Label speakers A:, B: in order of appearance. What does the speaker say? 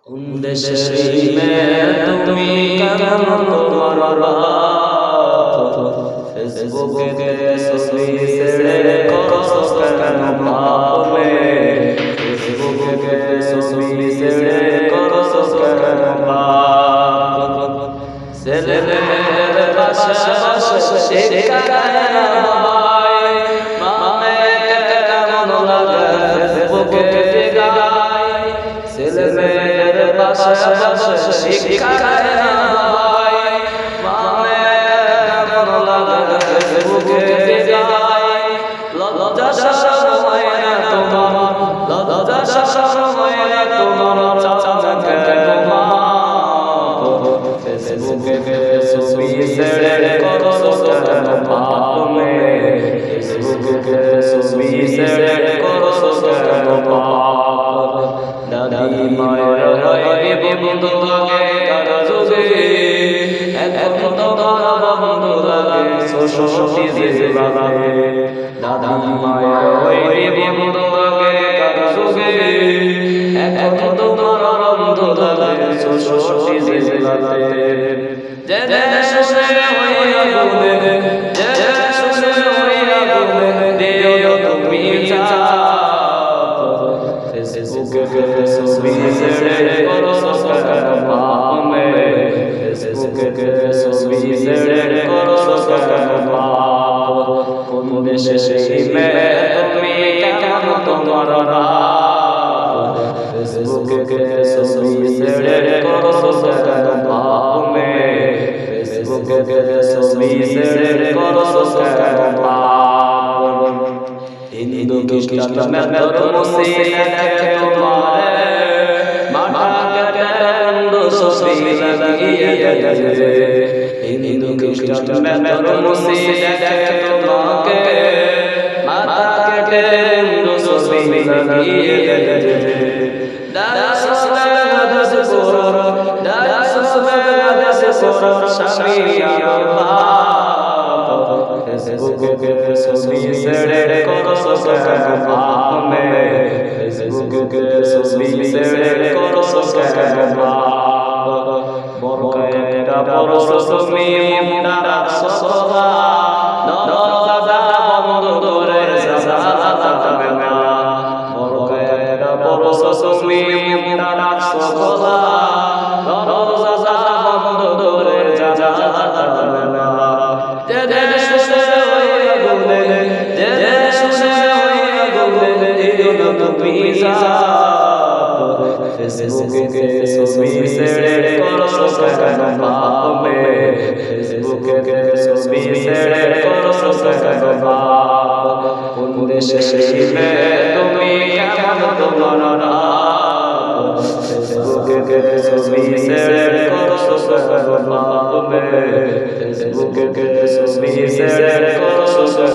A: কোন দেশের মেয়ে তুমি কেমন তোমার বাপ ফেসবুকে ছবি ছেড়ে করছো কেন বাপ ফেসবুকে ছবি ছেড়ে করছো কেন বাপ ছেলের পাশে বসে শিখায় না ভাই মামে কেমন লাগে ফেসবুকে গায় ছেলের পাশে বসে শিখায় না ভাই মামে কেমন লাগে ফেসবুকে গায় লজ্জা শরম হয় না তোমার লজ্জা শরম হয় না তোমার চাচা কেন মা ফেসবুকে ছবি ছেড়ে করছো কেন বাপ ফেসবুকে ছবি ছেড়ে করছো কেন বাপ দাদি মায়ের হয় বন্ধু লাগে কারা যুগে এখন তোমার বন্ধু লাগে শ্বশুর লাগে দাদি মায়ের হয় বন্ধু লাগে কারা যুগে এখন তোমার বন্ধু লাগে শ্বশুর লাগে যে শুনে হইয়া বলে যে শুনে হইয়া বলে দিও তুমি ফেসবুকে ছবি ছেড়ে করছো কেন বাপ ফেসবুকে ছবি ছেড়ে করছো কেন বাপ কোন দেশে সেই মেয়ে তুমি কেমন তোমার বাপ ফেসবুকে ছবি ছেড়ে করছো কেন বাপ ফেসবুকে ছবি ছেড়ে করছো কেন বাপ হিন্দু খ্রিস্টান মেথর মুসলিম দেখে তোমারে মাথা কেটে হিন্দু ছবি লাগিয়ে দিয়েছে হিন্দু খ্রিস্টান মেথর মুসলিম দেখে তোমাকে মাথা কেটে হিন্দু ছবি লাগিয়ে দিয়েছে দাদা সবে আদেশ করো দাদা সবে আদেশ করো স্বামী আর বাপ ফেসবুকে ছবি ছেড়ে করছো কেন বাপ ফেসবুকে ছবি ছেড়ে করছো কেন বাপ বরকায়টা পড়ছো তুমি মুন্ডা রাখছো সবা দরজা বন্ধ করে যাবে না বরকায়টা পড়ছো তুমি মুন্ডা রাখছো সবা দরজা বন্ধ করে যাবে না যে শুনে হইয়া বলে যে শুনে হইয়া বলে দিও তুমি ফেসবুকে ছবি ছেড়ে করছো কেন বাপ ফেসবুকে ছবি ছেড়ে করছো কেন বাপ কোন দেশে শিবে তুমি কেমন তোমার বাপ ফেসবুকে ছবি ছেড়ে করছো কেন বাপ ফেসবুকে ছবি ছেড়ে করছো